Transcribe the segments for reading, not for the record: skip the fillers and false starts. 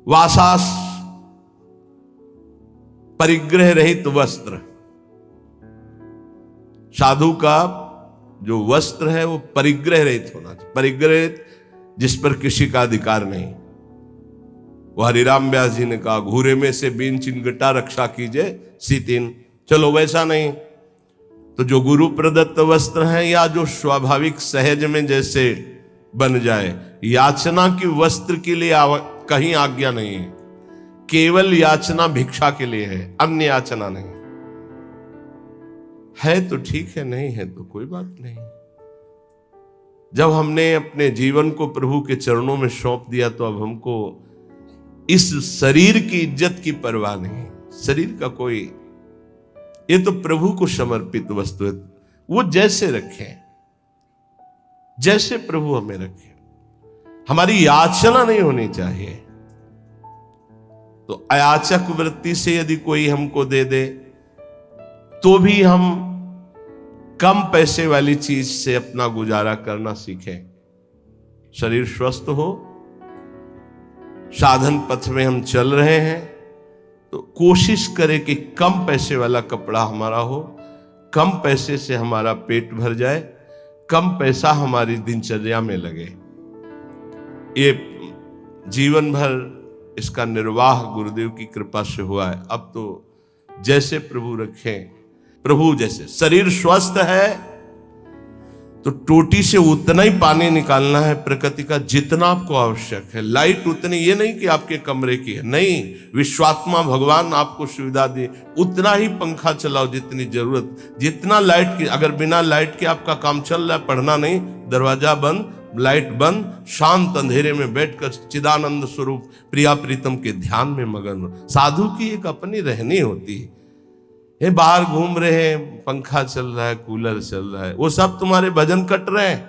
वासास परिग्रह रहित वस्त्र। साधु का जो वस्त्र है वो परिग्रह रहित होना चाहिए। परिग्रह जिस पर किसी का अधिकार नहीं। वो हरिराम व्यास जी ने कहा, घूरे में से बीन चिनगटा रक्षा कीजिए सीतिन। चलो वैसा नहीं तो जो गुरु प्रदत्त वस्त्र हैं या जो स्वाभाविक सहज में जैसे बन जाए, याचना की वस्त्र के लिए कहीं आज्ञा नहीं है। केवल याचना भिक्षा के लिए है, अन्य याचना नहीं है। तो ठीक है, नहीं है तो कोई बात नहीं। जब हमने अपने जीवन को प्रभु के चरणों में सौंप दिया तो अब हमको इस शरीर की इज्जत की परवाह नहीं। शरीर का कोई, ये तो प्रभु को समर्पित वस्तु है। वो जैसे रखें, जैसे प्रभु हमें रखें, हमारी याचना नहीं होनी चाहिए। तो अयाचक वृत्ति से यदि कोई हमको दे दे तो भी हम कम पैसे वाली चीज से अपना गुजारा करना सीखें। शरीर स्वस्थ हो, साधन पथ में हम चल रहे हैं तो कोशिश करें कि कम पैसे वाला कपड़ा हमारा हो, कम पैसे से हमारा पेट भर जाए, कम पैसा हमारी दिनचर्या में लगे। ये जीवन भर इसका निर्वाह गुरुदेव की कृपा से हुआ है। अब तो जैसे प्रभु रखें, प्रभु जैसे। शरीर स्वस्थ है तो टोटी से उतना ही पानी निकालना है प्रकृति का जितना आपको आवश्यक है। लाइट उतनी, ये नहीं कि आपके कमरे की है, नहीं, विश्वात्मा भगवान आपको सुविधा दे, उतना ही पंखा चलाओ जितनी जरूरत। जितना लाइट की, अगर बिना लाइट के आपका काम चल रहा है, पढ़ना नहीं, दरवाजा बंद, लाइट बंद, शांत अंधेरे में बैठकर चिदानंद स्वरूप प्रिया प्रीतम के ध्यान में मगन। साधु की एक अपनी रहनी होती है। ये बाहर घूम रहे हैं, पंखा चल रहा है, कूलर चल रहा है, वो सब तुम्हारे भजन कट रहे हैं।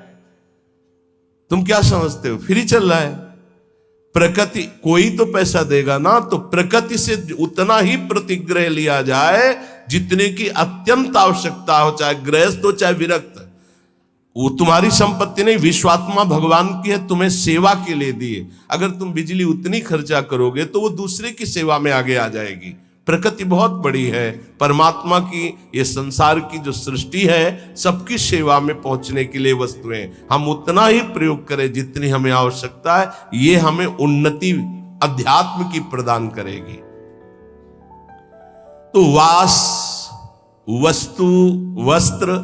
तुम क्या समझते हो फ्री चल रहा है? प्रकृति, कोई तो पैसा देगा ना, तो प्रकृति से उतना ही प्रतिग्रह लिया जाए जितने की अत्यंत आवश्यकता हो, चाहे गृहस्थ हो चाहे विरक्त। वो तुम्हारी संपत्ति नहीं, विश्वात्मा भगवान की है, तुम्हें सेवा के लिए दिए। अगर तुम बिजली उतनी खर्चा करोगे तो वो दूसरे की सेवा में आगे आ जाएगी। प्रकृति बहुत बड़ी है, परमात्मा की ये संसार की जो सृष्टि है सबकी सेवा में पहुंचने के लिए वस्तुएं, हम उतना ही प्रयोग करें जितनी हमें आवश्यकता है। ये हमें उन्नति अध्यात्म की प्रदान करेगी। तो वास, वस्तु, वस्त्र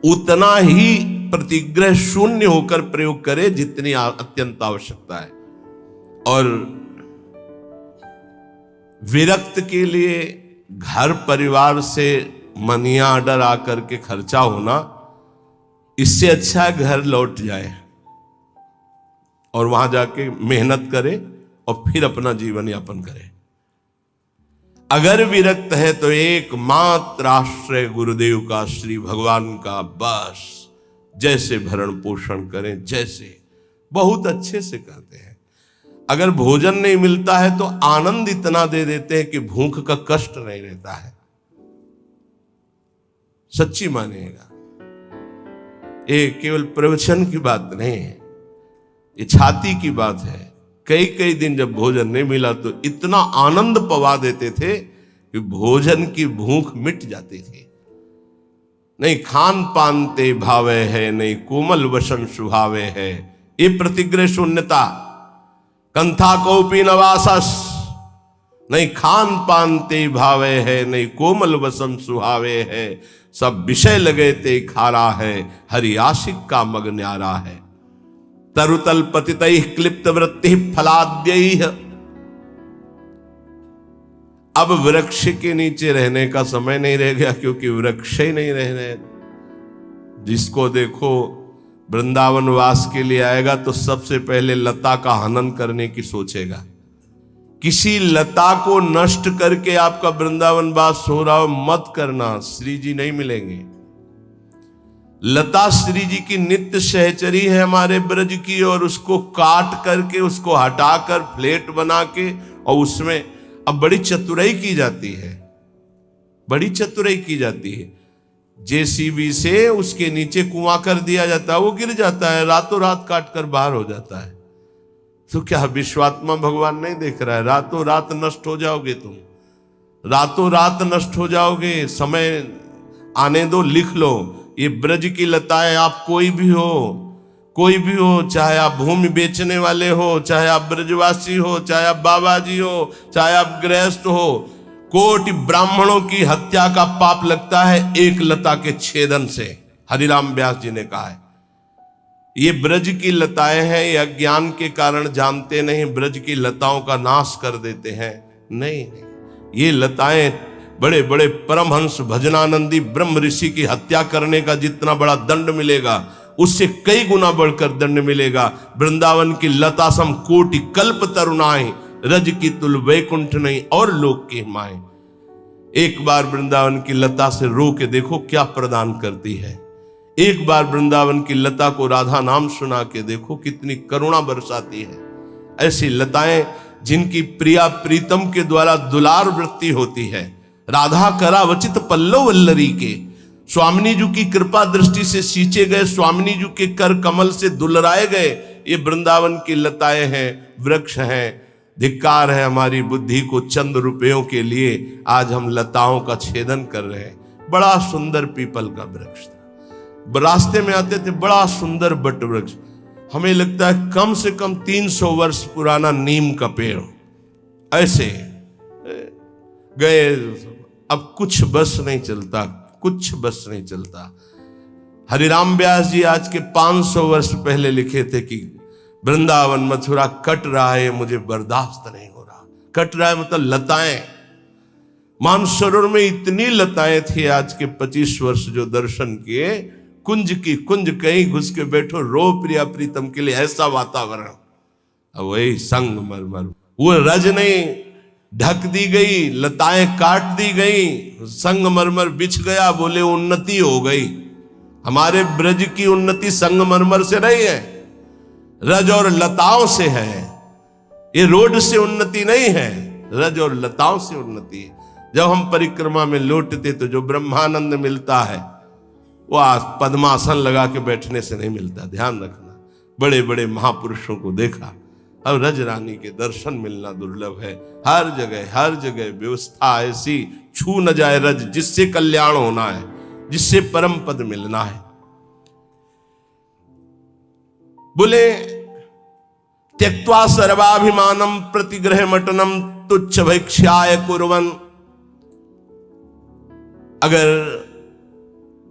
उतना ही प्रतिग्रह शून्य होकर प्रयोग करे जितनी अत्यंत आवश्यकता है। और विरक्त के लिए घर परिवार से मनी ऑर्डर आकर के खर्चा होना, इससे अच्छा है घर लौट जाए और वहां जाके मेहनत करे और फिर अपना जीवन यापन करे। अगर विरक्त है तो एकमात्र आश्रय गुरुदेव का, श्री भगवान का, बस जैसे भरण पोषण करें, जैसे बहुत अच्छे से कहते हैं। अगर भोजन नहीं मिलता है तो आनंद इतना दे देते हैं कि भूख का कष्ट नहीं रहता है। सच्ची मानिएगा, ये केवल प्रवचन की बात नहीं है, ये छाती की बात है। कई कई दिन जब भोजन नहीं मिला तो इतना आनंद पवा देते थे कि भोजन की भूख मिट जाती थी। नहीं खान पान ते भावे है, नहीं कोमल वसन सुहावे है, ये प्रतिग्रह शून्यता। कंथा कौपी नवासस, नहीं खान पान ते भावे है, नहीं कोमल वसन सुहावे है, सब विषय लगे ते खारा है, हरि आशिक का मग न्यारा है। तरुतल पतितैः क्लिप्त वृत्ति फलाद्यैः। अब वृक्ष के नीचे रहने का समय नहीं रह गया, क्योंकि वृक्ष ही नहीं रह रहे। जिसको देखो वृंदावन वास के लिए आएगा तो सबसे पहले लता का हनन करने की सोचेगा। किसी लता को नष्ट करके आपका वृंदावन वास हो रहा हो, मत करना, श्री जी नहीं मिलेंगे। लता श्री जी की नित्य सहचरी है हमारे ब्रज की, और उसको काट करके, उसको हटाकर फ्लेट बना के, और उसमें अब बड़ी चतुराई की जाती है, बड़ी चतुराई की जाती है। जेसीबी से उसके नीचे कुआं कर दिया जाता है, वो गिर जाता है, रातों रात काट कर बाहर हो जाता है। तो क्या विश्वात्मा भगवान नहीं देख रहा है? रातों रात नष्ट हो जाओगे तुम, रातों रात नष्ट हो जाओगे। समय आने दो, लिख लो। ये ब्रज की लताएं, आप कोई भी हो, चाहे आप भूमि बेचने वाले हो, चाहे आप ब्रजवासी हो, चाहे आप बाबा जी हो, चाहे आप गृहस्थ हो, कोटि ब्राह्मणों की हत्या का पाप लगता है एक लता के छेदन से। हरिराम व्यास जी ने कहा है ये ब्रज की लताएं हैं, ये अज्ञान के कारण जानते नहीं, ब्रज की लताओं का नाश कर देते हैं। नहीं, ये लताएं बड़े बड़े परमहंस भजनानंदी ब्रह्म ऋषि की हत्या करने का जितना बड़ा दंड मिलेगा, उससे कई गुना बढ़कर दंड मिलेगा। वृंदावन की लता सम कोटि कल्प तरुणाएं, रज की तुल वैकुंठ नहीं और लोक की माएं। एक बार वृंदावन की लता से रो के देखो क्या प्रदान करती है। एक बार वृंदावन की लता को राधा नाम सुना के देखो कितनी करुणा बरसाती है। ऐसी लताएं जिनकी प्रिया प्रीतम के द्वारा दुलार वृत्ति होती है। राधा करावचित पल्लव वल्लरी के, स्वामिनी जी की कृपा दृष्टि से सींचे गए, स्वामिनी जी के कर कमल से दुलराए गए ये वृंदावन की लताएं हैं, वृक्ष हैं। धिक्कार है हमारी बुद्धि को, चंद रुपयों के लिए आज हम लताओं का छेदन कर रहे हैं। बड़ा सुंदर पीपल का वृक्ष था, रास्ते में आते थे, बड़ा सुंदर बट वृक्ष, हमें लगता है कम से कम 300 वर्ष पुराना नीम का पेड़। ऐसे गए, अब कुछ बस नहीं चलता, कुछ बस नहीं चलता। हरिराम व्यास जी आज के 500 वर्ष पहले लिखे थे कि वृंदावन मथुरा कट रहा है, मुझे बर्दाश्त नहीं हो रहा। कट रहा है मतलब लताएं, मानसरोवर में इतनी लताएं थी। आज के 25 वर्ष जो दर्शन किए, कुंज की कुंज, कहीं घुस के बैठो, रो प्रिया प्रीतम के लिए, ऐसा वातावरण। अब वही संगमरमर, वो रज नहीं ढक दी गई, लताएं काट दी गई, संगमरमर बिछ गया, बोले उन्नति हो गई। हमारे ब्रज की उन्नति संगमरमर से नहीं है, रज और लताओं से है। ये रोड से उन्नति नहीं है, रज और लताओं से उन्नति है। जब हम परिक्रमा में लौटते तो जो ब्रह्मानंद मिलता है वो आज पद्मासन लगा के बैठने से नहीं मिलता। ध्यान रखना, बड़े बड़े महापुरुषों को देखा, अब रज रानी के दर्शन मिलना दुर्लभ है। हर जगह व्यवस्था ऐसी, छू न जाए रज, जिससे कल्याण होना है, जिससे परम पद मिलना है। बोले त्यक्त्वा सर्वाभिमानम प्रतिग्रह मटनम तुच्छ भैक्ष्याय कुर्वन्। अगर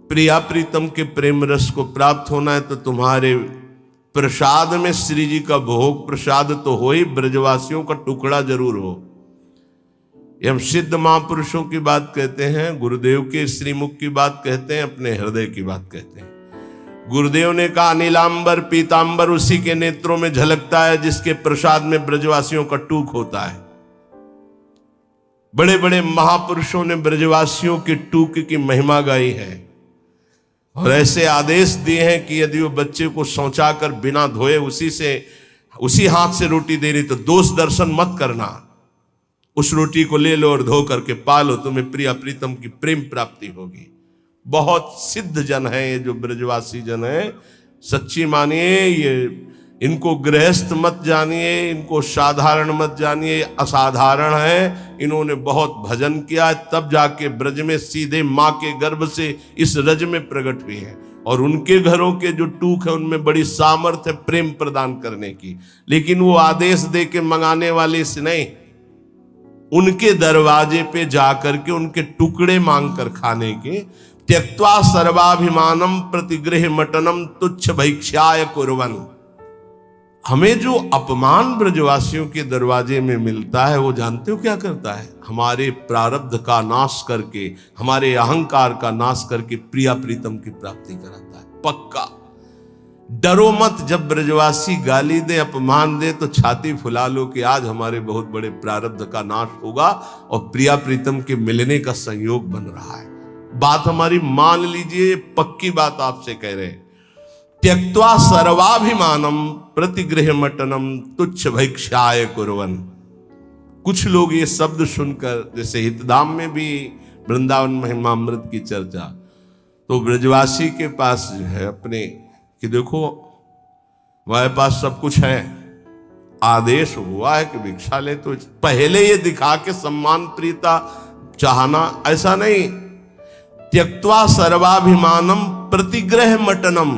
प्रिया प्रीतम के प्रेम रस को प्राप्त होना है तो तुम्हारे प्रसाद में श्री जी का भोग प्रसाद तो हो ही, ब्रजवासियों का टुकड़ा जरूर हो। ये हम सिद्ध महापुरुषों की बात कहते हैं, गुरुदेव के श्रीमुख की बात कहते हैं, अपने हृदय की बात कहते हैं। गुरुदेव ने कहा नीलांबर पीतांबर उसी के नेत्रों में झलकता है जिसके प्रसाद में ब्रजवासियों का टूक होता है। बड़े बड़े महापुरुषों ने ब्रजवासियों के टूक की महिमा गाई है और ऐसे आदेश दिए हैं कि यदि वो बच्चे को शौचा कर बिना धोए उसी हाथ से रोटी दे रही तो दोष दर्शन मत करना, उस रोटी को ले लो और धो करके पालो, तुम्हें प्रिया प्रीतम की प्रेम प्राप्ति होगी। बहुत सिद्ध जन है ये जो ब्रजवासी जन है, सच्ची मानिए, ये इनको गृहस्थ मत जानिए, इनको साधारण मत जानिए, असाधारण है। इन्होंने बहुत भजन किया तब जाके ब्रज में सीधे माँ के गर्भ से इस रज में प्रकट हुए हैं और उनके घरों के जो टूक है उनमें बड़ी सामर्थ्य है प्रेम प्रदान करने की। लेकिन वो आदेश दे के मंगाने वाले से नहीं, उनके दरवाजे पे जाकर के उनके टुकड़े मांग कर खाने के। त्यक्त्वा सर्वाभिमानम प्रतिगृह मटनम तुच्छ भैक्ष्याय कुर्वन्। हमें जो अपमान ब्रजवासियों के दरवाजे में मिलता है वो जानते हो क्या करता है? हमारे प्रारब्ध का नाश करके, हमारे अहंकार का नाश करके प्रिया प्रीतम की प्राप्ति कराता है। पक्का डरो मत, जब ब्रजवासी गाली दे अपमान दे तो छाती फुला लो कि आज हमारे बहुत बड़े प्रारब्ध का नाश होगा और प्रिया प्रीतम के मिलने का संयोग बन रहा है। बात हमारी मान लीजिए, पक्की बात आपसे कह रहे हैं। त्यक्त्वा सर्वाभिमानम प्रतिगृह मटनम तुच्छ भैक्ष्याय कुर्वन्। कुछ लोग ये शब्द सुनकर, जैसे हितधाम में भी वृंदावन महिमामृत की चर्चा, तो ब्रजवासी के पास जो है अपने कि देखो हमारे पास सब कुछ है, आदेश हुआ है कि भिक्षा ले, तो पहले ये दिखा के सम्मान प्रीता चाहना ऐसा नहीं। त्यक्त्वा सर्वाभिमानम प्रतिग्रह मटनम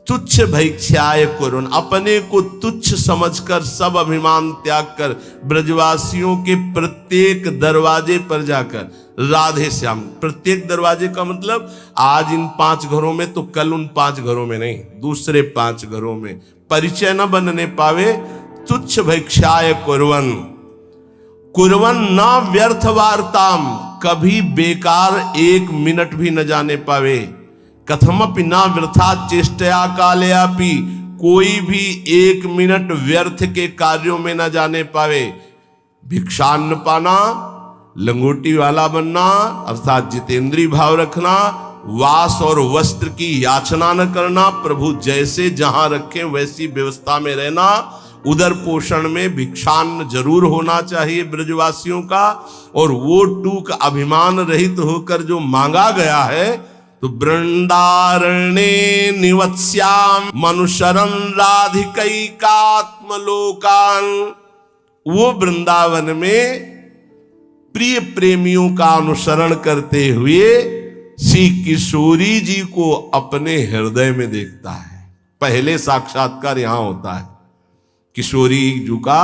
तुच्छ भैक्षाय कुरुन, अपने को तुच्छ समझकर सब अभिमान त्याग कर ब्रजवासियों के प्रत्येक दरवाजे पर जाकर राधे श्याम, प्रत्येक दरवाजे का मतलब आज इन 5 घरों में तो कल उन 5 घरों में नहीं, दूसरे 5 घरों में परिचय न बनने पावे। तुच्छ भैक्षाय कुर्वन, कुर्वन न व्यर्थ वार्ताम, कभी बेकार 1 मिनट भी न जाने पावे। कथमपि न वृथा चेष्टया कालयापि, कोई भी 1 मिनट व्यर्थ के कार्यों में न जाने पावे। भिक्षान्न पाना, लंगोटी वाला बनना अर्थात जितेंद्रीय भाव रखना, वास और वस्त्र की याचना न करना, प्रभु जैसे जहां रखें वैसी व्यवस्था में रहना, उदर पोषण में भिक्षान्न जरूर होना चाहिए ब्रजवासियों का। और वो टूक अभिमान रहित होकर जो मांगा गया है, तो वृंदारण्ये निवत्स्याम मनुष्यरं राधिकैकात्मलोकान, वो वृंदावन में प्रिय प्रेमियों का अनुसरण करते हुए श्री किशोरी जी को अपने हृदय में देखता है। पहले साक्षात्कार यहां होता है किशोरी जी का।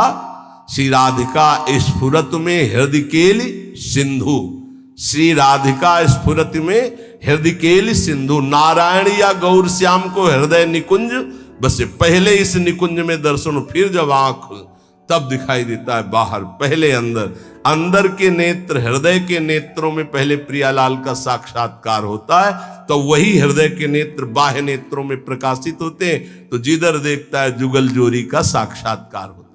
श्री राधिका स्फुरत में हृदय केल सिंधु, श्री राधिका स्फुरत में हृदय केल सिंधु, नारायण या गौर श्याम को हृदय निकुंज, बस पहले इस निकुंज में दर्शन, फिर जब आंख तब दिखाई देता है बाहर, पहले अंदर, अंदर के नेत्र, हृदय के नेत्रों में पहले प्रियालाल का साक्षात्कार होता है, तो वही हृदय के नेत्र बाह्य नेत्रों में प्रकाशित होते हैं, तो जिधर देखता है जुगल जोरी का साक्षात्कार होता है।